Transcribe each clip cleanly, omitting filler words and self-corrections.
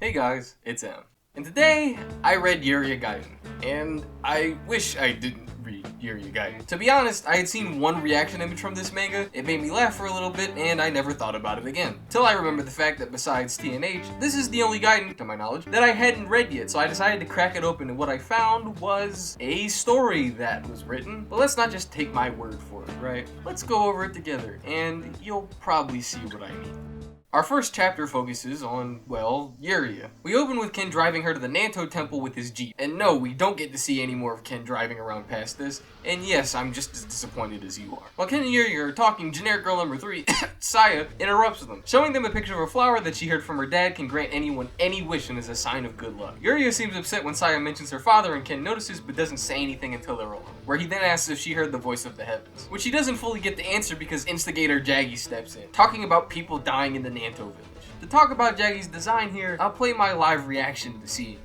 Hey guys, it's M. And today, I read Yuria Gaiden. And I wish I didn't read Yuria Gaiden. To be honest, I had seen one reaction image from this manga, it made me laugh for a little bit, and I never thought about it again. Till I remembered the fact that besides TNH, this is the only Gaiden, to my knowledge, that I hadn't read yet, so I decided to crack it open, and what I found was a story that was written. But let's not just take my word for it, right? Let's go over it together, and you'll probably see what I mean. Our first chapter focuses on, well, Yuria. We open with Ken driving her to the Nanto temple with his Jeep. And no, we don't get to see any more of Ken driving around past this. And yes, I'm just as disappointed as you are. While Ken and Yuria are talking, generic girl number 3, Saya, interrupts them, showing them a picture of a flower that she heard from her dad can grant anyone any wish and is a sign of good luck. Yuria seems upset when Saya mentions her father and Ken notices but doesn't say anything until they're alone, where he then asks if she heard the voice of the heavens, which she doesn't fully get the answer because instigator Jaggy steps in, talking about people dying in the Nanto village. To talk about Jaggy's design here, I'll play my live reaction to seeing it.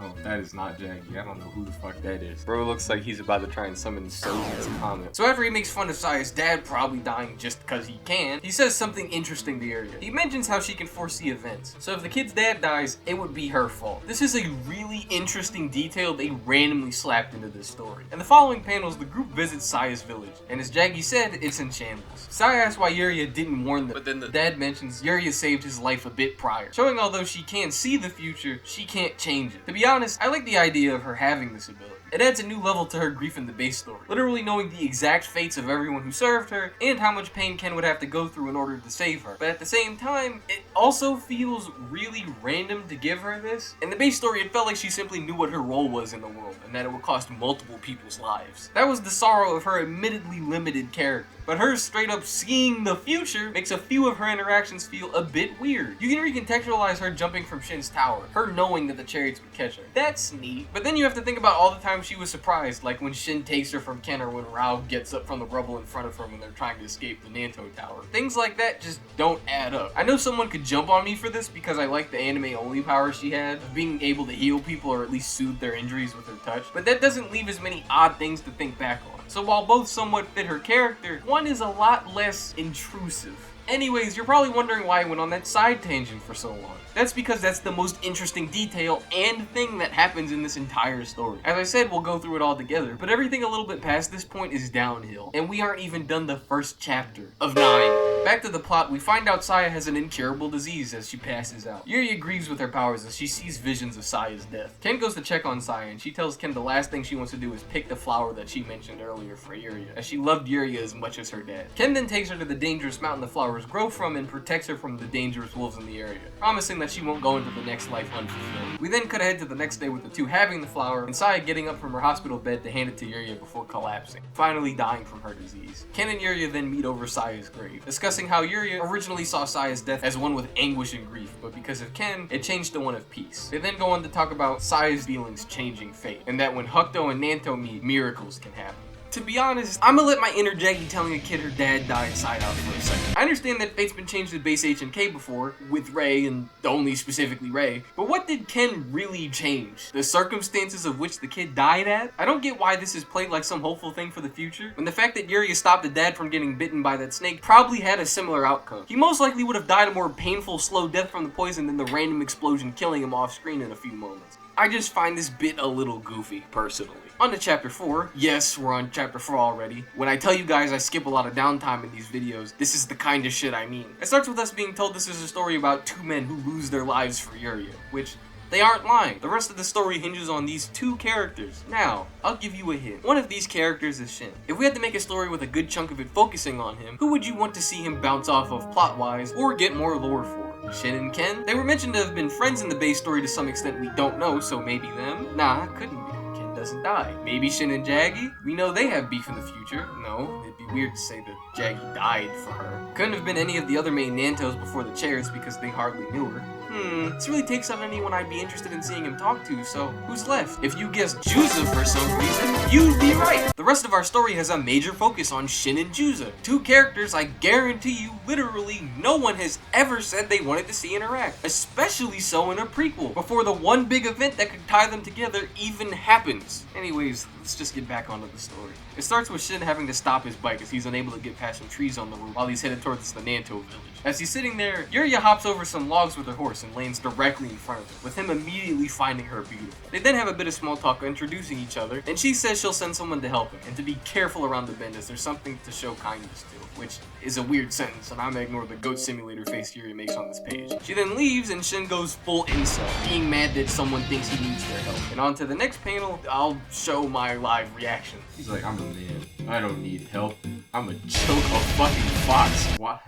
Oh, that is not Jaggy. I don't know who the fuck that is. Bro looks like he's about to try and summon Sozin's comment. So after he makes fun of Saya's dad probably dying just because he can, he says something interesting to Yuria. He mentions how she can foresee events. So if the kid's dad dies, it would be her fault. This is a really interesting detail they randomly slapped into this story. In the following panels, the group visits Saya's village, and as Jaggy said, it's in shambles. Saya asks why Yuria didn't warn them, but then the dad mentions Yuria saved his life a bit prior, showing although she can see the future, she can't change it. To be honest, I like the idea of her having this ability. It adds a new level to her grief in the base story, literally knowing the exact fates of everyone who served her and how much pain Ken would have to go through in order to save her. But at the same time, it also feels really random to give her this. In the base story, it felt like she simply knew what her role was in the world and that it would cost multiple people's lives. That was the sorrow of her admittedly limited character. But her straight up seeing the future makes a few of her interactions feel a bit weird. You can recontextualize her jumping from Shin's tower, her knowing that the chariots would catch her. That's neat. But then you have to think about all the times she was surprised, like when Shin takes her from Ken or when Rao gets up from the rubble in front of her when they're trying to escape the Nanto tower. Things like that just don't add up. I know someone could jump on me for this because I like the anime only power she had, of being able to heal people or at least soothe their injuries with her touch, but that doesn't leave as many odd things to think back on. So while both somewhat fit her character, one is a lot less intrusive. Anyways, you're probably wondering why I went on that side tangent for so long. That's because that's the most interesting detail and thing that happens in this entire story. As I said, we'll go through it all together, but everything a little bit past this point is downhill, and we aren't even done the first chapter of 9. Back to the plot, we find out Saya has an incurable disease as she passes out. Yuria grieves with her powers as she sees visions of Saya's death. Ken goes to check on Saya, and she tells Ken the last thing she wants to do is pick the flower that she mentioned earlier for Yuria, as she loved Yuria as much as her dad. Ken then takes her to the dangerous mountain the flowers grow from and protects her from the dangerous wolves in the area, promising that she won't go into the next life unfulfilled. We then cut ahead to the next day with the two having the flower, and Saya getting up from her hospital bed to hand it to Yuria before collapsing, finally dying from her disease. Ken and Yuria then meet over Saya's grave, discussing how Yuria originally saw Saya's death as one with anguish and grief, but because of Ken, it changed to one of peace. They then go on to talk about Saya's feelings changing fate, and that when Hokuto and Nanto meet, miracles can happen. To be honest, I'm gonna let my inner Jaggy telling a kid her dad died side out for a second. I understand that fate's been changed with base H and K before, with Rei and only specifically Rei, but what did Ken really change? The circumstances of which the kid died at? I don't get why this is played like some hopeful thing for the future, when the fact that Yuria stopped the dad from getting bitten by that snake probably had a similar outcome. He most likely would have died a more painful, slow death from the poison than the random explosion killing him off screen in a few moments. I just find this bit a little goofy, personally. On to chapter 4. Yes, we're on chapter 4 already. When I tell you guys I skip a lot of downtime in these videos, this is the kind of shit I mean. It starts with us being told this is a story about two men who lose their lives for Yuria, which they aren't lying. The rest of the story hinges on these two characters. Now, I'll give you a hint. One of these characters is Shin. If we had to make a story with a good chunk of it focusing on him, who would you want to see him bounce off of plot-wise or get more lore for? Shin and Ken? They were mentioned to have been friends in the base story to some extent we don't know, so maybe them? Nah, couldn't be. Ken doesn't die. Maybe Shin and Jaggy? We know they have beef in the future. No, it'd be weird to say that Jaggy died for her. Couldn't have been any of the other main Nantos before the chairs because they hardly knew her. This really takes on anyone I'd be interested in seeing him talk to, so who's left? If you guessed Juza for some reason, you'd be right! The rest of our story has a major focus on Shin and Juza, two characters I guarantee you literally no one has ever said they wanted to see interact, especially so in a prequel, before the one big event that could tie them together even happens. Anyways, let's just get back onto the story. It starts with Shin having to stop his bike as he's unable to get past some trees on the road while he's headed towards the Nanto village. As he's sitting there, Yuria hops over some logs with her horse and lands directly in front of him, with him immediately finding her beautiful. They then have a bit of small talk introducing each other, and she says she'll send someone to help him, and to be careful around the bend as there's something to show kindness to, which is a weird sentence, and I'm gonna ignore the goat simulator face Yuria makes on this page. She then leaves, and Shin goes full incel, being mad that someone thinks he needs their help. And on to the next panel, I'll show my live reaction. He's like, I'm a man. I don't need help. I'm a choke a fucking fox. Why?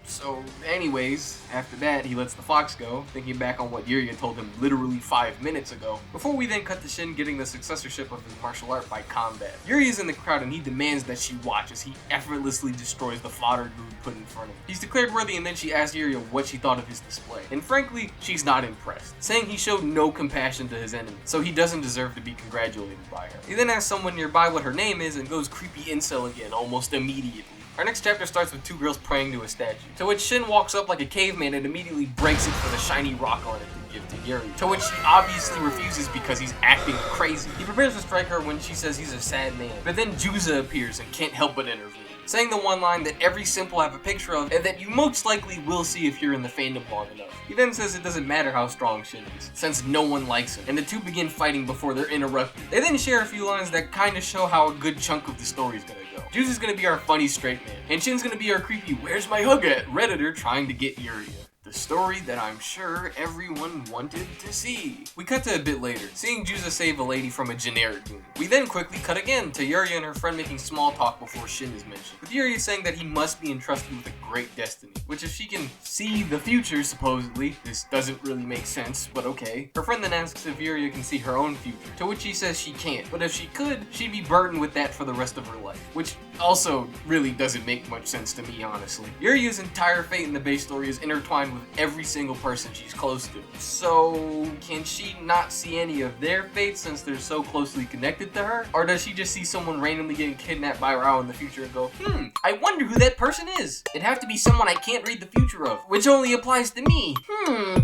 So, anyways, after that, he lets the fox go, thinking back on what Yuria told him literally 5 minutes ago, before we then cut to Shin getting the successorship of his martial art by combat. Yuria's in the crowd and he demands that she watch as he effortlessly destroys the fodder Good put in front of him. He's declared worthy, and then she asks Yuria what she thought of his display. And frankly, she's not impressed, saying he showed no compassion to his enemy, so he doesn't deserve to be congratulated by her. He then asks someone nearby what her name is and goes creepy incel again almost immediately. Our next chapter starts with two girls praying to a statue, to which Shin walks up like a caveman and immediately breaks it for the shiny rock on it to give to Yuria, to which she obviously refuses because he's acting crazy. He prepares to strike her when she says he's a sad man, but then Juza appears and can't help but intervene, saying the one line that every simp will have a picture of and that you most likely will see if you're in the fandom long enough. He then says it doesn't matter how strong Shin is, since no one likes him, and the two begin fighting before they're interrupted. They then share a few lines that kinda show how a good chunk of the story is gonna go. Juice is gonna be our funny straight man, and Shin's gonna be our creepy "where's my hug at" Redditor trying to get Yuria. The story that I'm sure everyone wanted to see. We cut to a bit later, seeing Juza save a lady from a generic goon. We then quickly cut again to Yuria and her friend making small talk before Shin is mentioned, with Yuria saying that he must be entrusted with a great destiny, which if she can see the future, supposedly, this doesn't really make sense, but okay. Her friend then asks if Yuria can see her own future, to which she says she can't, but if she could, she'd be burdened with that for the rest of her life, which also really doesn't make much sense to me, honestly. Yuria's entire fate in the base story is intertwined with every single person she's close to. So, can she not see any of their fates since they're so closely connected to her? Or does she just see someone randomly getting kidnapped by Rao in the future and go, I wonder who that person is? It'd have to be someone I can't read the future of, which only applies to me.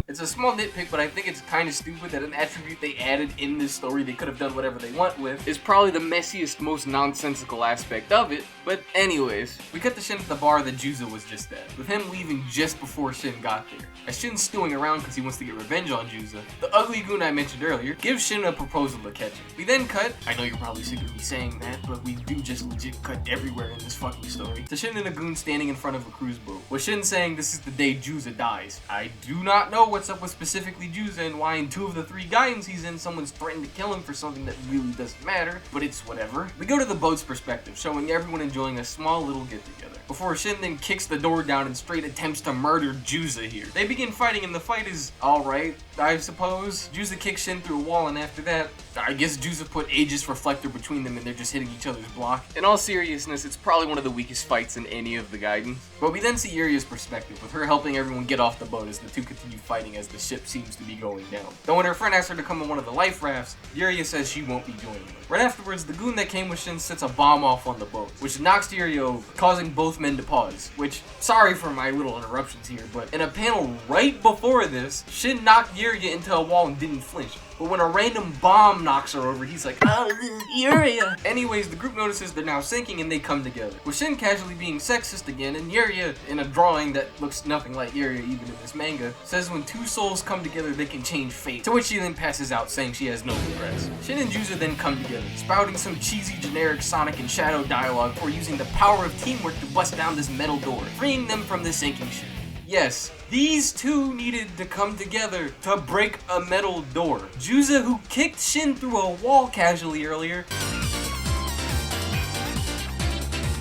It's a small nitpick, but I think it's kind of stupid that an attribute they added in this story they could have done whatever they want with is probably the messiest, most nonsensical aspect of it. But anyways, we cut to Shin at the bar that Juza was just at, with him leaving just before Shin got there. As Shin's stewing around because he wants to get revenge on Juza, the ugly goon I mentioned earlier gives Shin a proposal to catch him. We then cut, I know you're probably sick of me saying that, but we do just legit cut everywhere in this fucking story, to Shin and a goon standing in front of a cruise boat, with Shin saying this is the day Juza dies. I do not know what's up with specifically Juza and why in 2 of the 3 Gaidens he's in someone's threatened to kill him for something that really doesn't matter, but it's whatever. We go to the boat's perspective, showing everyone enjoying a small little get-together, before Shin then kicks the door down and straight attempts to murder Juza here. They begin fighting and the fight is alright, I suppose. Juza kicks Shin through a wall, and after that, I guess Juza put Aegis Reflector between them and they're just hitting each other's block. In all seriousness, it's probably one of the weakest fights in any of the Gaiden. But we then see Yuria's perspective, with her helping everyone get off the boat as the two continue fighting as the ship seems to be going down. Though when her friend asks her to come on one of the life rafts, Yuria says she won't be joining them. Right afterwards, the goon that came with Shin sets a bomb off on the boat, which knocks Yuria over, causing both men to pause. Which, sorry for my little interruptions here, but in a panel right before this, Shin knocked Yuria into a wall and didn't flinch. But when a random bomb knocks her over, he's like, oh, Yuria! Anyways, the group notices they're now sinking and they come together, with Shin casually being sexist again, and Yuria, in a drawing that looks nothing like Yuria even in this manga, says when 2 souls come together they can change fate, to which she then passes out saying she has no regrets. Shin and Juza then come together, spouting some cheesy generic Sonic and Shadow dialogue for using the power of teamwork to bust down this metal door, freeing them from the sinking ship. Yes, these two needed to come together to break a metal door. Juza, who kicked Shin through a wall casually earlier,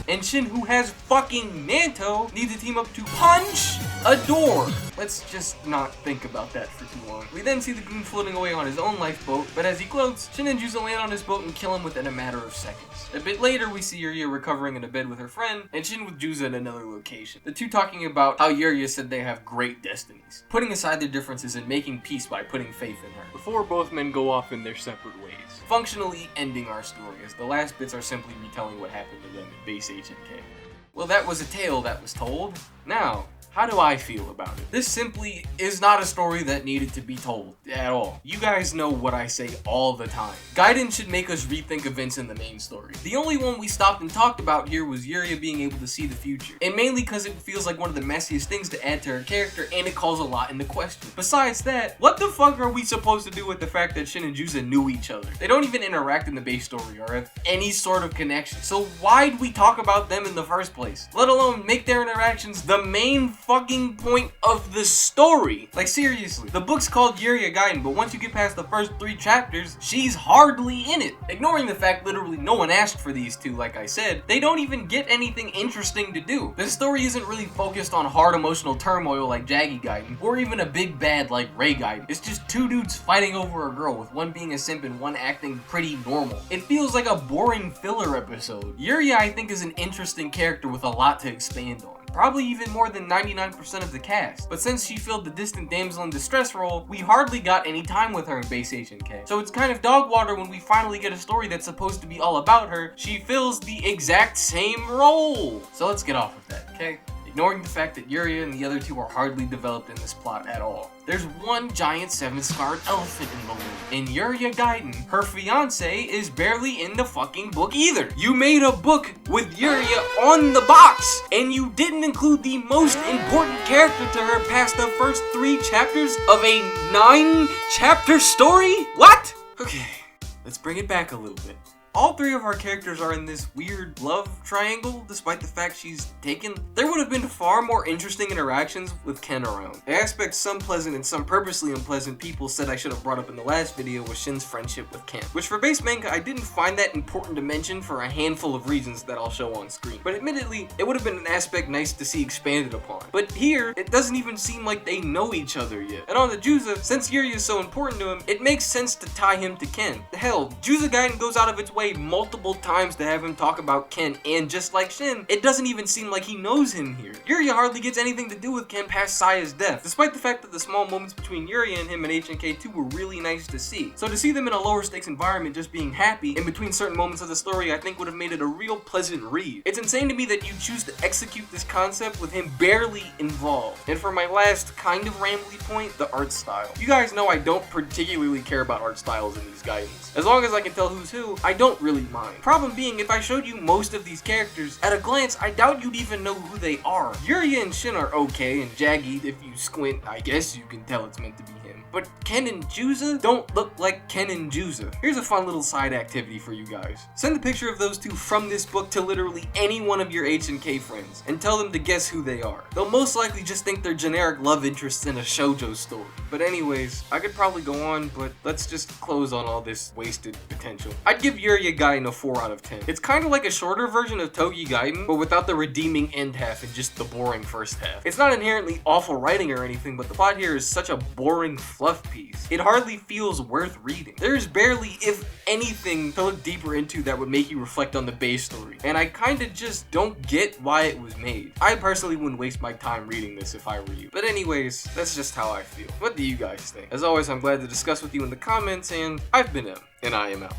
and Shin, who has fucking Nanto, need to team up to punch a door. Let's just not think about that for too long. We then see the goon floating away on his own lifeboat, but as he gloats, Shin and Juza land on his boat and kill him within a matter of seconds. A bit later, we see Yuria recovering in a bed with her friend, and Shin with Juza in another location. The two talking about how Yuria said they have great destinies, putting aside their differences and making peace by putting faith in her, before both men go off in their separate ways, functionally ending our story, as the last bits are simply retelling what happened to them in base HNK. Well, that was a tale that was told. Now, How do I feel about it? This simply is not a story that needed to be told at all. You guys know what I say all the time. Gaiden should make us rethink events in the main story. The only one we stopped and talked about here was Yuria being able to see the future, and mainly because it feels like one of the messiest things to add to her character, and it calls a lot into question. Besides that, what the fuck are we supposed to do with the fact that Shin and Juza knew each other? They don't even interact in the base story or have any sort of connection, so why'd we talk about them in the first place? Let alone make their interactions the main fucking point of the story. Like, seriously, the book's called Yuria Gaiden, but once you get past the first 3 chapters, she's hardly in it. Ignoring the fact literally no one asked for these two, like I said, they don't even get anything interesting to do. The story isn't really focused on hard emotional turmoil like Jaggy Gaiden, or even a big bad like Ray Gaiden. It's just 2 dudes fighting over a girl, with one being a simp and one acting pretty normal. It feels like a boring filler episode. Yuria, I think, is an interesting character with a lot to expand on. Probably even more than 99% of the cast. But since she filled the distant damsel in distress role, we hardly got any time with her in Base HNK. So it's kind of dog water when we finally get a story that's supposed to be all about her. She fills the exact same role. So let's get off of that, okay? Ignoring the fact that Yuria and the other 2 are hardly developed in this plot at all. There's one giant 7-scarred elephant in the room. In Yuria Gaiden, her fiance is barely in the fucking book either. You made a book with Yuria on the box, and you didn't include the most important character to her past the first 3 chapters of a 9-chapter story? What? Okay, let's bring it back a little bit. All 3 of our characters are in this weird love triangle, despite the fact she's taken. There would have been far more interesting interactions with Ken around. The aspects some pleasant and some purposely unpleasant people said I should have brought up in the last video was Shin's friendship with Ken, which for base manga I didn't find that important to mention for a handful of reasons that I'll show on screen. But admittedly, it would have been an aspect nice to see expanded upon. But here, it doesn't even seem like they know each other yet. And on the Juza, since Yuria is so important to him, it makes sense to tie him to Ken. Hell, Juza Gaiden goes out of its way multiple times to have him talk about Ken, and just like Shin, it doesn't even seem like he knows him here. Yuria hardly gets anything to do with Ken past Saya's death, despite the fact that the small moments between Yuria and him in HNK2 were really nice to see. So to see them in a lower stakes environment just being happy in between certain moments of the story, I think would have made it a real pleasant read. It's insane to me that you choose to execute this concept with him barely involved. And for my last kind of rambly point, the art style. You guys know I don't particularly care about art styles in these Gaidens. As long as I can tell who's who, I don't really mind. Problem being, if I showed you most of these characters, at a glance, I doubt you'd even know who they are. Yuria and Shin are okay, and Jaggy, if you squint, I guess you can tell it's meant to be him. But Ken and Juza don't look like Ken and Juza. Here's a fun little side activity for you guys. Send a picture of those 2 from this book to literally any one of your HNK friends, and tell them to guess who they are. They'll most likely just think they're generic love interests in a shoujo story. But anyways, I could probably go on, but let's just close on all this wasted potential. I'd give Yuria Gaiden a 4 out of 10. It's kind of like a shorter version of Togi Gaiden, but without the redeeming end half and just the boring first half. It's not inherently awful writing or anything, but the plot here is such a boring fluff piece. It hardly feels worth reading. There's barely, if anything, to look deeper into that would make you reflect on the base story, and I kinda just don't get why it was made. I personally wouldn't waste my time reading this if I were you. But anyways, that's just how I feel. What do you guys think? As always, I'm glad to discuss with you in the comments, and I've been M, and I am out.